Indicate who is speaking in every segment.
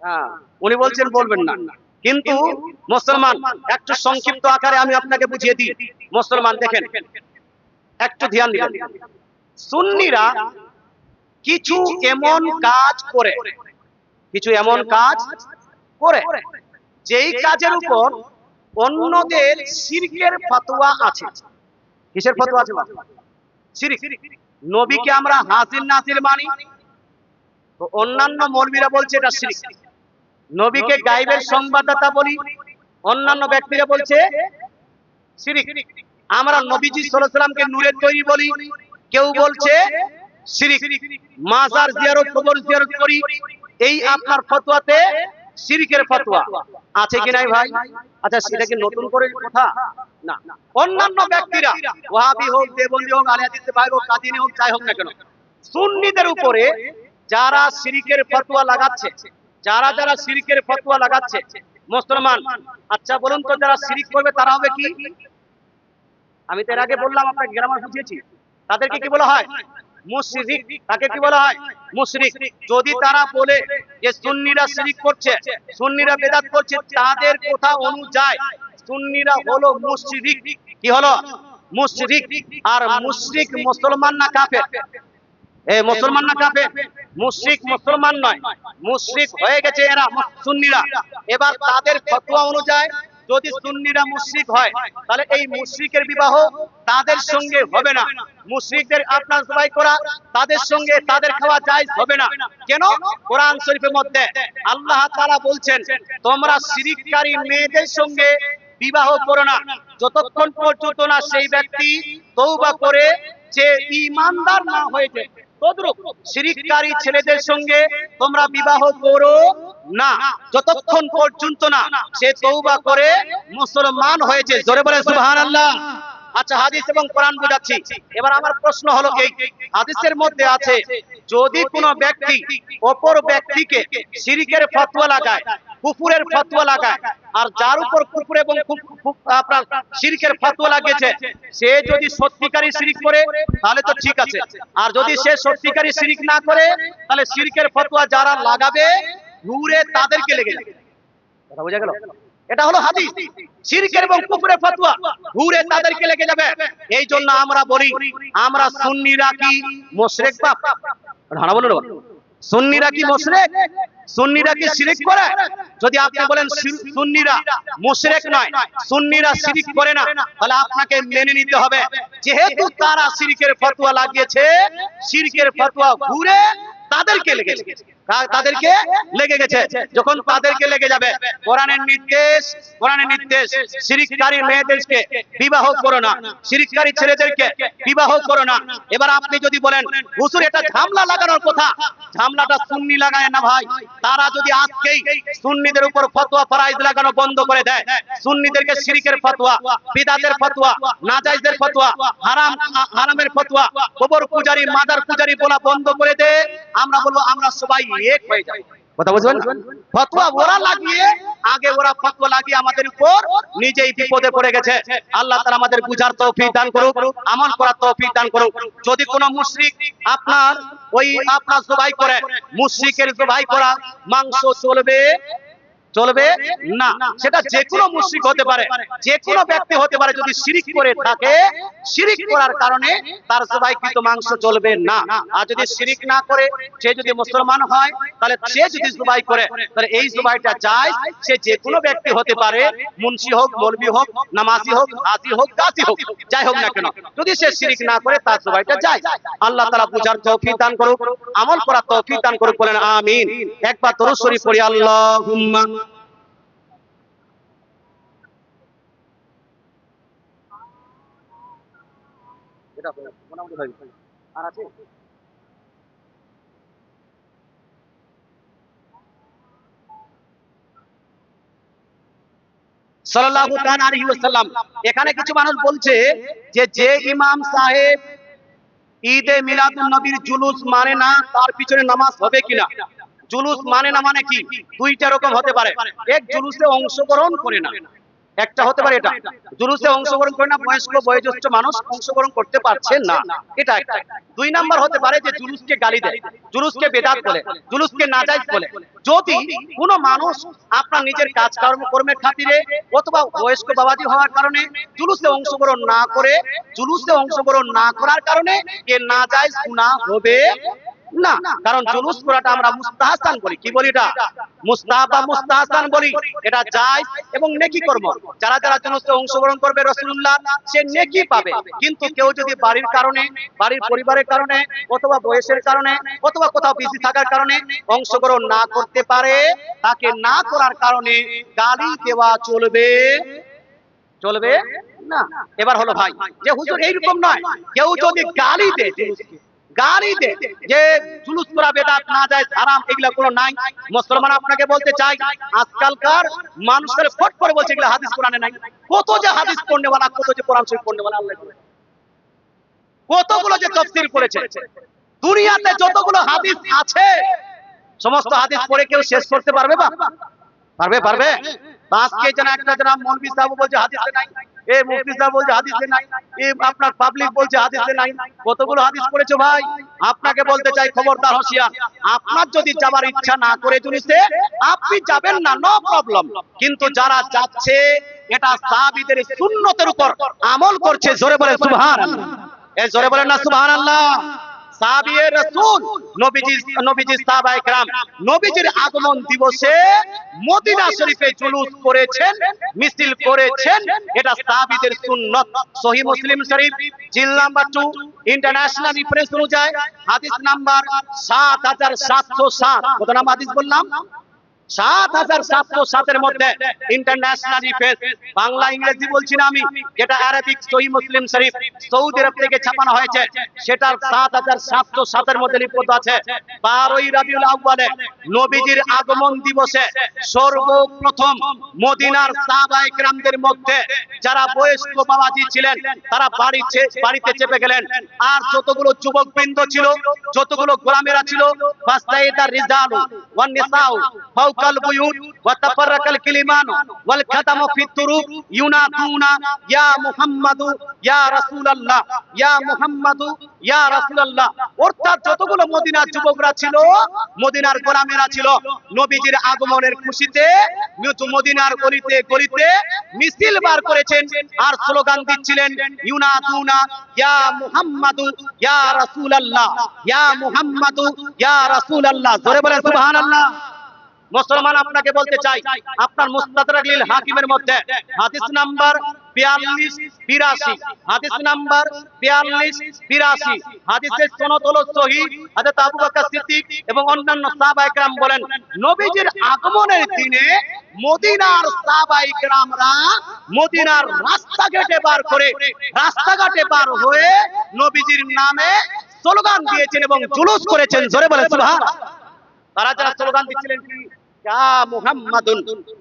Speaker 1: হ্যাঁ, উনি বলছেন বলবেন না, কিন্তু মুসলমান একটু সংক্ষিপ্ত আকারে আমি আপনাকে বুঝিয়ে দিই। মুসলমান দেখেন, একটু ধ্যান দিবেন। সুন্নিরা কিছু এমন কাজ করে, কিছু এমন কাজ করে যেই কাজের উপর অন্যদের শিরকের ফতোয়া আছে। কিসের ফতোয়া আছে? শিরক। নবীকে আমরা হাজির নাজির মানি, তো অন্যান্য মৌলবীরা বলছে এটা শিরক। নবীকে গায়েবের সংবাদদাতা বলি, অন্যান্য ব্যক্তিরা বলছে শিরক। আমরা নবীজি সাল্লাল্লাহু আলাইহি ওয়াসাল্লামকে নূরের তৈরি বলি, কেউ বলছে শিরক। মাজার জিয়ারত, কবর জিয়ারত করি, এই আপনার ফতোয়াতে শিরকের ফতোয়া আছে কি নাই ভাই? আচ্ছা, সেটা কি নতুন করে কথা না? অন্যান্য ব্যক্তিরা, ওয়াহাবি হোক, দেওবন্দি হোক, আহলে হাদিস ভাই হোক, কাদিয়ানী হোক, যাই হোক না কেন, সুন্নিদের উপরে যারা শিরকের ফতোয়া লাগাচ্ছে, যারা যারা শিরকের ফতোয়া লাগাচ্ছে, মুসলমান আচ্ছা বলুন তো, যারা শিরক করবে তারা হবে কি? আমি তো এর আগে বললাম, আপনাকে গ্রামার বুঝিয়েছি, তাদেরকে কি বলা হয়? মুশরিক। তাকে কি বলা হয়? মুশরিক। যদি তারা বলে যে সুন্নিরা শিরক করছে, সুন্নিরা বেদাত করছে, তাদের কথা অনুযায়ী সুন্নিরা হলো মুশরিক। কি হলো? মুশরিক। আর মুশরিক মুসলমান না কাফের? মুসলমান না কাফের? মুশরিক মুসলমান নয়, মুশরিক হয়ে গেছে এরা সুন্নিরা। এবার তাদের ফতোয়া অনুযায়ী যদি সুন্নিরা মুশরিক হয়, তাহলে এই মুশরিকের বিবাহ তাদের সঙ্গে হবে না। মুশরিকদের আপনার জবাই করা, তাদের সঙ্গে তাদের খাওয়া জায়েজ হবে না। কেন? কোরআন শরীফের মধ্যে আল্লাহ তাআলা বলছেন, তোমরা শিরককারী মেয়েদের সঙ্গে বিবাহ করো না যতক্ষণ পর্যন্ত না সেই ব্যক্তি তওবা করে যে ঈমানদার না হয়েছে। তদ্রূপ শিরককারী ছেলেদের সঙ্গে তোমরা বিবাহ করো না যতক্ষণ পর্যন্ত না সে তওবা করে মুসলমান হয়েছে। জোরে বলেন সুবহানাল্লাহ। আচ্ছা, হাদিস এবং কোরআন বুঝাচ্ছি। এবার আমার প্রশ্ন হলো, এই হাদিসের মধ্যে আছে যদি কোনো ব্যক্তি অপর ব্যক্তিকে শিরকের ফতোয়া লাগায়, কুফরের ফতোয়া লাগায়, আর যার উপর কুফর এবং আপনার শিরকের ফতোয়া লাগিয়েছে সে যদি সত্যিকারী শিরক করে তাহলে তো ঠিক আছে, আর যদি সে সত্যিকারী শিরক না করে তাহলে শিরকের ফতোয়া যারা লাগাবে ঘুরে তাদেরকে লেগে যাবে। কথা বোঝা গেল? এটা হলো হাদিস। শিরকের এবং কুফরের ফতোয়া ঘুরে তাদেরকে লেগে যাবে। এই জন্য আমরা বলি, আমরা সুন্নিরা কি মুশরিক? বাপ ধারা বলুন, সুন্নিরা কি মুশরিক? সুন্নিরা কি শিরক করে? যদি আপনি বলেন সুন্নিরা মুশরিক নয়, সুন্নিরা শিরক করে না, তাহলে আপনাকে মেনে নিতে হবে যেহেতু তারা শিরকের ফতোয়া লাগিয়েছে, শিরকের ফতোয়া ঘুরে তাদেরকে লেগে গেছে। তাদেরকে লেগে গেছে, যখন তাদেরকে লেগে যাবে, কোরআনের নির্দেশ শিরককারী মেয়েদেরকে বিবাহ করো না, শিরককারী ছেলেদেরকে বিবাহ করো না। এবার আপনি যদি বলেন হুজুর এটা ঝামলা লাগানোর কথা, ঝামলাটা সুন্নি লাগায় না ভাই। তারা যদি আজকেই সুন্নিদের উপর ফতোয়া ফরাইজ লাগানো বন্ধ করে দেয়, সুন্নিদেরকে শিরকের ফতোয়া, বিদআতের ফতোয়া, নাজায়েজের ফতোয়া, হারামের ফতোয়া, কবর পূজারি, মাজার পূজারি বলা বন্ধ করে দেয়, আমরা বলবো আমরা সবাই এক হয়ে যাব। কথা বুঝবেন? ফতোয়া ওরা লাগিয়ে, আগে ওরা ফতোয়া লাগিয়ে আমাদের উপর নিজেই বিপদে পড়ে গেছে। আল্লাহ তাআলা আমাদের বুঝার তৌফিক দান করুক, আমল করার তৌফিক দান করুক। যদি কোনো মুশরিক আপনার জবাই করে, মুশরিকের জবাই করা মাংস চলবে না। সেটা যে কোনো মুশরিক হতে পারে, যে কোনো ব্যক্তি হতে পারে, যদি শিরক করে থাকে, শিরক করার কারণে তার জবাইকৃত মাংস চলবে না। আর যদি শিরক না করে সে যদি মুসলমান হয়, তাহলে সে যদি জবাই করে তাহলে এই জবাইটা জায়েজ। সে যে কোনো ব্যক্তি হতে পারে, মুন্সি হোক, মৌলভী হোক, নামাজি হোক, হাজি হোক, গাজী হোক, যাই হোক না কেন, যদি সে শিরক না করে তার জবাইটা জায়েজ। আল্লাহ তাআলা বুঝার তৌফিক দান করুক, আমল করার তৌফিক দান করুক। বলেন আমিন। একবার দরুদ শরীফ পড়ি, আল্লাহুম্মা। আর আছে সাল্লাল্লাহু তাআলা আলাইহি ওয়াসাল্লাম। এখানে কিছু মানুষ বলছে যে ইমাম সাহেব ঈদে মিলাদুন নবীর জুলুস মানে না, তার পিছনে নামাজ হবে কিনা? জুলুস মানে না মানে কি? দুইটা রকম হতে পারে। এক, জুলুসে অংশগ্রহণ করে না, একটা হতে পারে এটা, জুলুসে অংশগ্রহণ করে না বয়স্ক বয়োজ্যেষ্ঠ মানুষ অংশগ্রহণ করতে পারছেন না, এটা একটা। দুই নাম্বার হতে পারে যে জুলুসকে গালি দেয়, জুলুসকে বেদাত বলে, জুলুসকে নাজায়েজ বলে। যদি কোনো মানুষ আপনার নিজের কাজ কর্মের খাতিরে অথবা বয়স্ক বাবাজি হওয়ার কারণে জুলুসে অংশগ্রহণ না করে, জুলুসে অংশগ্রহণ না করার কারণে এ নাজায়েজ গুনাহ হবে না। কারণ জুলুস করাটা আমরা মুস্তাহাসান বলি। কি বলি? এটা মুস্তাহাব বা মুস্তাহাসান বলি। এটা জায়েজ এবং নেকি কর্ম। যারা যারা জুলুসে অংশগ্রহণ করবে রাসূলুল্লাহ সে নেকি পাবে। কিন্তু কেউ যদি বাড়ির কারণে, বাড়ির পরিবারের কারণে অথবা বয়সের কারণে অথবা কোথাও বিজি থাকার কারণে অংশগ্রহণ না করতে পারে, তাকে না করার কারণে গালি দেওয়া চলবে চলবে না। এবার হলো ভাই যে হুজুর এইরকম নয়, কেউ যদি গালি দেয়, গালি দে যে জুলুস করা বেদাত নাজায়েজ হারাম, এগুলা কোনো নাই। মুসলমান আপনাকে বলতে চাই, আজকালকার মানুষের ফট করে বলছে এগুলা হাদিস কোরআনে নাই। কত যে হাদিস পড়নেওয়ালা, কত যে কোরআন শরীফ পড়নেওয়ালা, আল্লাহ কতগুলো যে তাফসীর করেছে। দুনিয়াতে যতগুলো হাদিস আছে সমস্ত হাদিস পড়ে কেউ শেষ করতে পারবে? পারবে? আজকে যেন একটা জনাব মৌলভী সাহেব বলছে হাদিসে নাই, এই মুফতি সাহেব বলছে হাদিসে নাই, এই আপনার পাবলিক বলছে হাদিসে নাই। কতগুলো হাদিস পড়েছো ভাই? আপনাকে বলতে চাই খবরদার, হুঁশিয়ার। আপনার যদি যাবার ইচ্ছা না করে জুলুসে, আপনি যাবেন না, নো প্রবলেম। কিন্তু যারা যাচ্ছে এটা সাহাবীদের সুন্নতের উপর আমল করছে। জোরে বলেন সুবহানাল্লাহ। এই জোরে বলেন না সুবহানাল্লাহ। সাহাবীয়ে রাসূল নবীজি সাহাবায়ে কেরাম নবীজির আগমন দিবসে মদিনা শরীফে জুলুস করেছেন, মিছিল করেছেন। এটা সাহাবীদের সুন্নাত। সহিহ মুসলিম শরীফ জিল নাম্বার 2 ইন্টারন্যাশনাল রেফারেন্স অনুযায়ী হাদিস নাম্বার 7707। কত নাম হাদিস বললাম? 7707 এর মধ্যে ইন্টারন্যাশনাল রিফেস, বাংলা ইংরেজি বলছি না আমি, যেটা আরবিক সহিহ মুসলিম শরীফ সৌদি আরব থেকে ছাপানো হয়েছে, সেটার 7707 এর মধ্যে লিপিবদ্ধ আছে 12ই রবিউল আউয়ালে নবীজির আগমন দিবসে সর্বপ্রথম মদিনার সাহাবায়ে কেরামদের মধ্যে যারা বয়স্ক বাবাজি ছিলেন তারা বাড়িতে চেপে গেলেন। আর যতগুলো যুবকবৃন্দ ছিল, যতগুলো গোলামেরা ছিল, ফাসাইদার রিজালু ওয়ান নিসাউ ফাওকাল বুয়ুত ওয়া তাফাররাকাল কিলিমান ওয়াল খাদামু ফিত তুরুক ইউনাতুনা ইয়া মুহাম্মাদু ইয়া রাসূলুল্লাহ, ইয়া মুহাম্মাদু ইয়া রাসূলুল্লাহ। অর্থাৎ যতগুলো মদিনার যুবকরা ছিল, মদিনার গোলামেরা ছিল, নবীজির আগমনের খুশিতে মদিনার গলিতে গলিতে মিছিল বার করেছেন আর স্লোগান দিচ্ছিলেন ইউনাতুনা ইয়া মুহাম্মাদু ইয়া রাসূলুল্লাহ, ইয়া মুহাম্মাদু ইয়া রাসূলুল্লাহ। জোরে বলেন সুবহানাল্লাহ। মুসলমান আপনাকে বলতে চাই, আপনার মুস্তাদরাক লিল হাকিমের মধ্যে হাদিস নাম্বার 4282, হাদিস নাম্বার 4282, হাদিসের সনদ হলো সহিহ। হযরত আবু বকর সিদ্দিক এবং অন্যান্য সাহাবায়ে কেরাম বলেন, নবীজির আগমনের দিনে মদিনার সাহাবায়ে কেরামরা মদিনার রাস্তাঘাটে বার হয়ে নবীজির নামে স্লোগান দিয়েছেন এবং জুলুস করেছেন। জোরে বলেন সুবহানাল্লাহ। তারা যারা স্লোগান দিচ্ছিলেন কি যা মুহাম্মাদুন,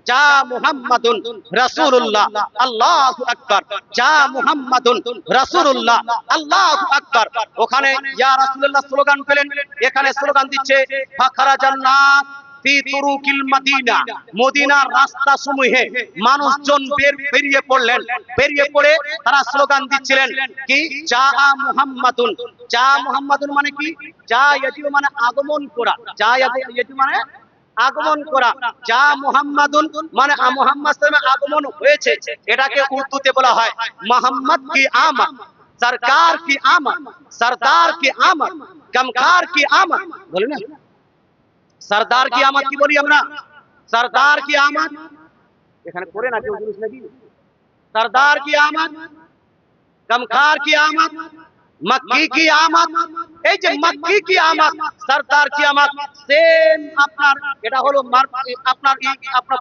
Speaker 1: যা মুহাম্মাদুন রাসূলুল্লাহ, আল্লাহু আকবার, যা মুহাম্মাদুন রাসূলুল্লাহ, আল্লাহু আকবার। ওখানে ইয়া রাসূলুল্লাহ স্লোগান পেলেন, এখানে স্লোগান দিচ্ছে ফাখারাজান নাস ফি তুরুকিল মদিনা, মদিনার রাস্তা সমূহে মানুষজন বেরিয়ে পড়লেন। বেরিয়ে পড়ে তারা স্লোগান দিচ্ছিলেন কি যা মুহাম্মাদুন। যা মুহাম্মাদুন মানে কি? যা ইয়াতিউ মানে আগমন করা, যা ইয়াতিউ মানে আগমন করা, যা মুহাম্মাদুন মানে মুহাম্মদ সাল্লাল্লাহু আগমন হয়েছে। এটাকে উর্দুতে বলা হয় মুহাম্মদ কি আমদ, সরকার কি আমদ, সরদার কি আমদ, গমখার কি আমদ। বলি না সরদার কি আমদ কি বলি আমরা? সরদার কি আমদ এখানে পড়ে না কেউ জিনিস নাকি? সরদার কি আমদ, গমখার কি আমদ, মক্কি কি আমদ। এই যে মক্কি কি আমদ, সরদার কি আমদ, সেম আপনার এটা হলো আপনার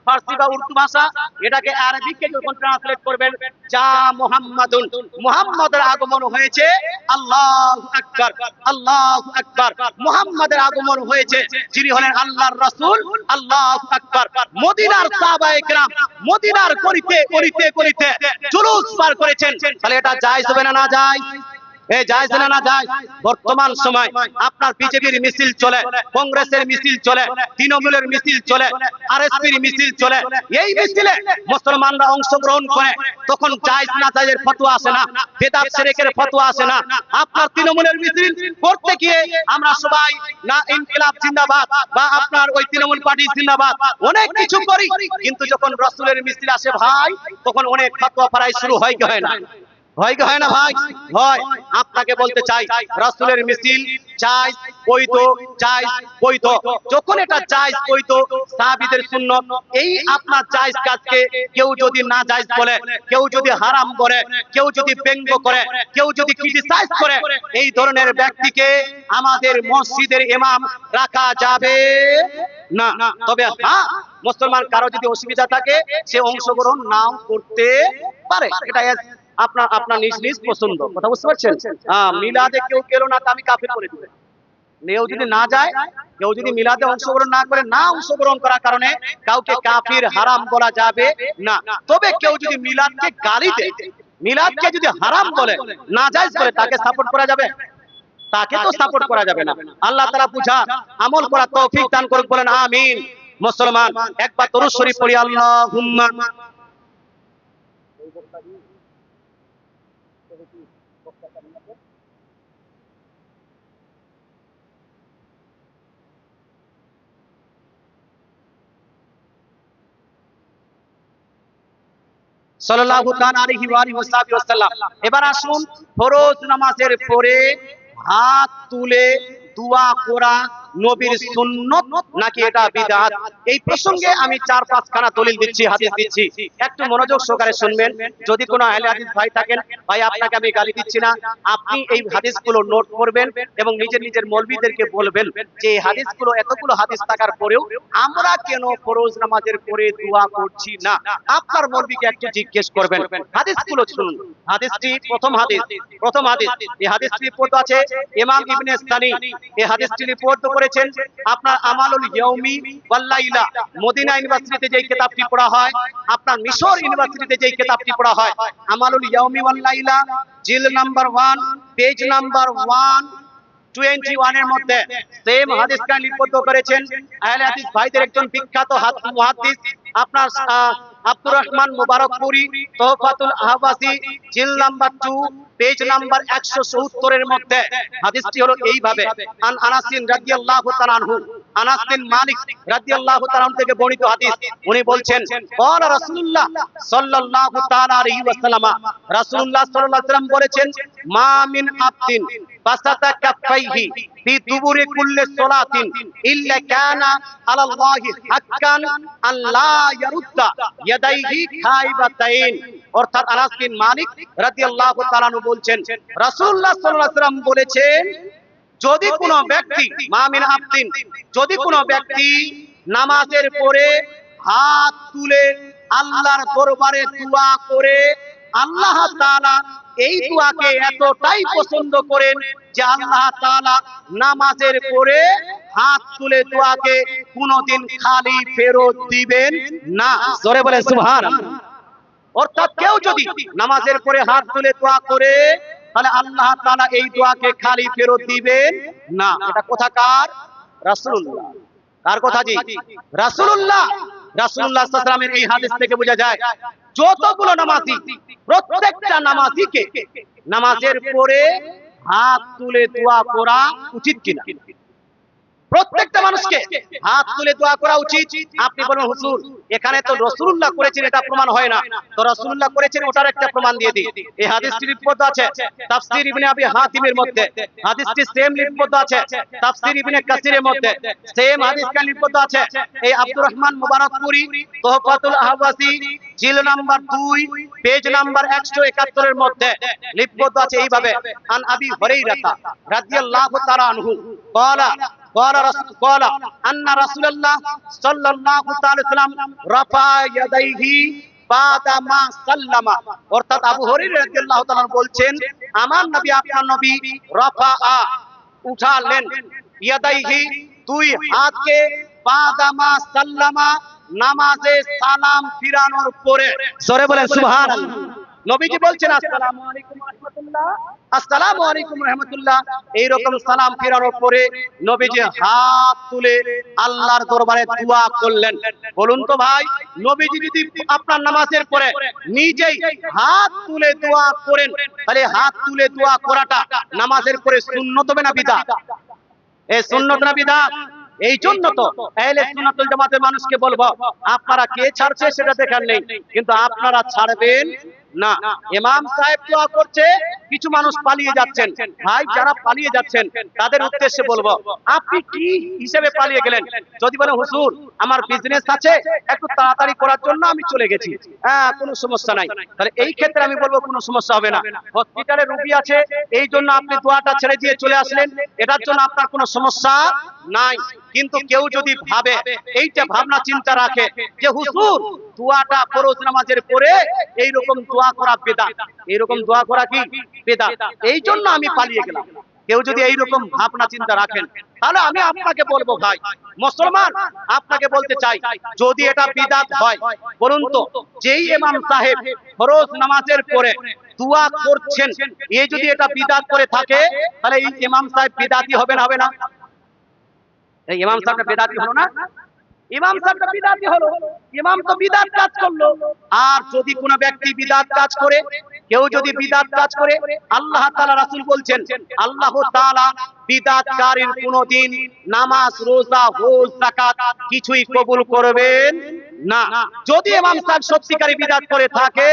Speaker 1: ফার্সি বা উর্দু ভাষা। এটাকে আরবিকে যখন ট্রান্সলেট করবেন যা মুহাম্মাদুন, মুহাম্মদের আগমন হয়েছে, আল্লাহু আকবার, আল্লাহু আকবার। মুহাম্মদের আগমন হয়েছে যিনি হলেন আল্লাহর রাসূল, আল্লাহু আকবার। মদিনার সাহাবায়ে কেরাম মদিনার গলিতে গলিতে গলিতে জুলুস বার করেছেন। তাহলে এটা জায়েজ হবে না না জায়েজ? এ জায়েজ না না জায়েজ? বর্তমান সময় আপনার বিজেপির মিছিল চলে, কংগ্রেসের মিছিল চলে, তৃণমূলের মিছিল চলে, আরএসপির মিছিল চলে। এই মিছিলে মুসলমানরা অংশগ্রহণ করে, তখন জায়েজ না জায়েজের ফতোয়া আসে না, বেদাত শিরকের ফতোয়া আসে না। আপনার তৃণমূলের মিছিল করতে গিয়ে আমরা সবাই না ইনকিলাব জিন্দাবাদ বা আপনার ওই তৃণমূল পার্টি জিন্দাবাদ অনেক কিছু করি, কিন্তু যখন রাসূলের মিছিল আসে ভাই, তখন অনেক ফতোয়া পড়াই শুরু হয় কি হয় না? হয় কি হয় না ভাই? হয়। আপনাকে বলতে চাই, রাসূলের মিছিল জায়েজ বৈধ, জায়েজ বৈধ। যখন এটা জায়েজ বৈধ, সাহাবীদের সুন্নাত, এই আপনার জায়েজ কাজকে কেউ যদি না জায়েজ বলে, কেউ যদি হারাম বলে, কেউ যদি ব্যঙ্গ করে, কেউ যদি ক্রিটিসাইজ করে, এই ধরনের ব্যক্তিকে আমাদের মসজিদের ইমাম রাখা যাবে না। তবে হ্যাঁ, মুসলমান কারো যদি অসুবিধা থাকে, সে অংশগ্রহণ নাও করতে পারে। এটা আপনার আপনার নিজ নিজ পছন্দ। কথা বুঝতে পারছেন? মিলাদে কেউ গেল না, তা আমি কাফির করে দিবেন। কেউ যদি না যায়, কেউ যদি মিলাদে অংশগ্রহণ না করে, না অংশগ্রহণ করার কারণে কাউকে কাফির হারাম বলা যাবে না। তবে কেউ যদি মিলাদকে গালি দেয়, মিলাদকে যদি হারাম বলে, নাজায়েজ বলে, তাকে সাপোর্ট করা যাবে? তাকে তো সাপোর্ট করা যাবে না। আল্লাহ তাআলা বুঝা আমল করার তৌফিক দান করুক, বলেন আমিন। মুসলমান একবার দরুদ শরীফ পড়ি, আল্লাহুম্মা সাল্লাল্লাহু তাআলা আলাইহি ওয়া আলিহি ওয়াসাল্লাম। এবার আসুন, ফরজ নামাজের পরে হাত তুলে দোয়া করা নবীর সুন্নত নাকি এটা বিদআত? এই প্রসঙ্গে আমি 4-5 খানা দলিল দিচ্ছি, হাদিস দিচ্ছি, একটু মনোযোগ সহকারে শুনবেন। যদি কোনো আহলে হাদিস ভাই থাকেন, ভাই আপনাকে আমি গালি দিচ্ছি না, আপনি এই হাদিসগুলো নোট করবেন এবং নিজের নিজের মৌলবীদেরকে বলবেন যে এই হাদিসগুলো, এতগুলো হাদিস থাকার পরেও আমরা কেন ফরজ নামাজের পরে দোয়া করছি না? আপনার মৌলবীকে একটু জিজ্ঞেস করবেন। হাদিসগুলো শুনুন। হাদিসটি প্রথম হাদিস, এই হাদিসটি রিপোর্ট আছে ইমাম ইবনে সানি। এই হাদিসটি রিপোর্ট করেছেন আপনার আমালুল ইয়াউমি ওয়াল লাইলা, মদিনা ইউনিভার্সিটিতে যেই কিতাবটি পড়া হয়, আপনার মিশর ইউনিভার্সিটিতে যেই কিতাবটি পড়া হয়, আমালুল ইয়াউমি ওয়াল লাইলা, জিল নাম্বার 1, পেজ নাম্বার 121 এর মধ্যে সেম হাদিসটা লিপিবদ্ধ করেছেন আহলে হাদিস ভাইদের একজন বিখ্যাত মুহাদ্দিস আপনার আব্দুর রহমান মুবারকপুরি, তোহফাতুল আহওয়াজি, জিল নাম্বার 2, পেজ নাম্বার 170 এর মধ্যে। হাদিসটি হলো এইভাবে, আন আনাস রাদিয়াল্লাহু তাআলা আনহু, আনাস বিন মালিক রাদিয়াল্লাহু তাআলা আনহু থেকে বর্ণিত হাদিস। উনি বলছেন, ক্বালা রাসূলুল্লাহ সাল্লাল্লাহু তাআলা আলাইহি ওয়াসাল্লাম, রাসূলুল্লাহ সাল্লাল্লাহু আলাইহি ওয়াসাল্লাম বলেছেন, মা মিন আবদিন বাসাতা কাফাইহি ফি দুবুরি কুল্লি সালাতিন ইল্লা কানা আলাল্লাহি হাক্কান আল্লা ইয়ারুদ্দা ইয়াদাইহি খাইবাতাইন। অর্থাৎ আনাস বিন মালিক রাদিয়াল্লাহু তাআলা আনহু বলছেন, রাসূলুল্লাহ সাল্লাল্লাহু আলাইহি ওয়াসাল্লাম বলেছেন, যদি কোনো ব্যক্তি, মা মিন আবদিন, যদি কোনো ব্যক্তি নামাজের পরে হাত তুলে আল্লাহর দরবারে দোয়া করে, আল্লাহ তাআলা এই দোয়াকে এতটাই পছন্দ করেন যে আল্লাহ তাআলা নামাজের পরে হাত তুলে দোয়াকে কোনোদিন খালি ফেরত দিবেন না। জোরে বলেন সুবহানাল্লাহ। অর্থাৎ কেউ যদি নামাজের পরে হাত তুলে দোয়া করে, তাহলে আল্লাহ তাআলা এই দোয়াকে খালি ফেরত দিবেন না। এটা কোথাকার? রাসূলুল্লাহ। কার কথা জি? রাসূলুল্লাহ। রাসূলুল্লাহ সাল্লাল্লাহু আলাইহি ওয়াসাল্লামের এই হাদিস থেকে বোঝা যায়, যতগুলো নামাজি, প্রত্যেকটা নামাজিকে নামাজের পরে হাত তুলে দোয়া করা উচিত কিনা? প্রত্যেকটা মানুষকে হাত তুলে দোয়া করা উচিত। আপনি বলবেন, হুজুর এখানে তো রাসূলুল্লাহ করেছেন, এটা প্রমাণ হয় না। তো রাসূলুল্লাহ করেছেন, ওটার একটা প্রমাণ দিয়ে দিই। এই হাদিসটি লিপিবদ্ধ আছে তাফসীর ইবনে আবি হাতিমের মধ্যে, হাদিসটি সেম লিপিবদ্ধ আছে তাফসীর ইবনে কাসিরের মধ্যে, সেম হাদিসটা লিপিবদ্ধ আছে এই আব্দুর রহমান মুবারকপুরি তোহফাতুল আহওয়াজি, জিল নাম্বার 2, পেজ নাম্বার 171 এর মধ্যে লিপিবদ্ধ আছে এইভাবে, আন আবি হুরায়রা রাদিয়াল্লাহু তাআলা আনহু ক্বালা قال أن رسول الله صلى الله عليه وسلم رفع يديه بعد ما سلم। অর্থাৎ আবু হুরায়রা রাদিয়াল্লাহু তাআলা বলছেন, আমার নবী, আপনার নবী রাফা, উঠালেন, ইয়াদাইহি, দুই হাতকে, বাদা মা সাল্লামা, নামাজে সালাম ফিরানোর পরে। জোরে বলেন সুবহানাল্লাহ। নবীজি বলছেন, আসসালামু আলাইকুম ওয়া রাহমাতুল্লাহ। আসসালামু আলাইকুম রাহমাতুল্লাহ, এইরকম সালাম ফিরানোর পরে নবীজি হাত তুলে আল্লাহর দরবারে দোয়া করলেন। বলুন তো ভাই, নবীজি যদি আপনার নামাজের পরে নিজেই হাত তুলে দোয়া করেন, তাহলে হাত তুলে দোয়া করাটা নামাজের পরে সুন্নত হবে না বিদআত? এই সুন্নত না বিদআত? এই জন্য তো আহলে সুন্নাত ওয়াল জামাতের মানুষকে বলবো, আপনারা কে ছাড়ছে সেটা দেখার নেই, কিন্তু আপনারা ছাড়বেন না। ইমাম সাহেব দোয়া করছে, কিছু মানুষ পালিয়ে যাচ্ছেন। ভাই, যারা পালিয়ে যাচ্ছেন তাদের উদ্দেশ্যে বলবো, আপনি কি হিসেবে পালিয়ে গেলেন? যদি বলেন হুজুর আমার বিজনেস আছে, একটু তাড়াতাড়ি করার জন্য আমি চলে গেছি, হ্যাঁ কোনো সমস্যা নাই, তাহলে এই ক্ষেত্রে আমি বলবো কোনো সমস্যা হবে না। হসপিটালে রোগী আছে, এই জন্য আপনি দোয়াটা ছেড়ে দিয়ে চলে আসলেন, এটার জন্য আপনার কোনো সমস্যা নাই। কিন্তু কেউ যদি ভাবে, এইটা ভাবনা চিন্তা রাখে যে হুজুর দোয়াটা ফরজ নামাজের পরে এইরকম দোয়া করা বিদআত, এইরকম দোয়া করা কি বিদআত, এই জন্য আমি পালিয়ে গেলাম, কেউ যদি এইরকম ভাবনা চিন্তা রাখেন, তাহলে আমি আপনাকে বলবো ভাই মুসলমান, আপনাকে বলতে চাই, যদি এটা বিদআত হয়, বলুন তো যেই ইমাম সাহেব ফরজ নামাজের পরে দোয়া করছেন, এই যদি এটা বিদআত করে থাকে, তাহলে এই ইমাম সাহেব বিদআতি হবে না? হবে না? এই ইমাম সাহেবটা বিদআতি হলো না? ইমাম সাহেবটা বিদআতি হলো, ইমাম তো বিদআত কাজ করলো। আর যদি কোনো ব্যক্তি বিদআত কাজ করে, কেউ যদি বিদআত কাজ করে, আল্লাহ তাআলা রাসূল বলছেন, আল্লাহ তাআলা বিদআতকারীর কোনদিন নামাজ, রোজা, হজ, যাকাত কিছুই কবুল করবেন না। যদি ইমাম সাহেব সত্যিকারী বিদআত করে থাকে,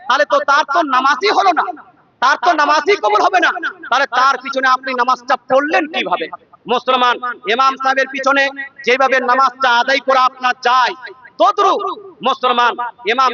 Speaker 1: তাহলে তো তার তো নামাজই হলো না, তার তো নামাজই কবুল হবে না, তাহলে তার পিছনে আপনি নামাজটা পড়লেন কিভাবে? মুসলমান, ইমাম সাহেবের পিছনে যেভাবে নামাজটা আদায় করা আপনার চাই, তদ্রুপ মুসলমান ইমাম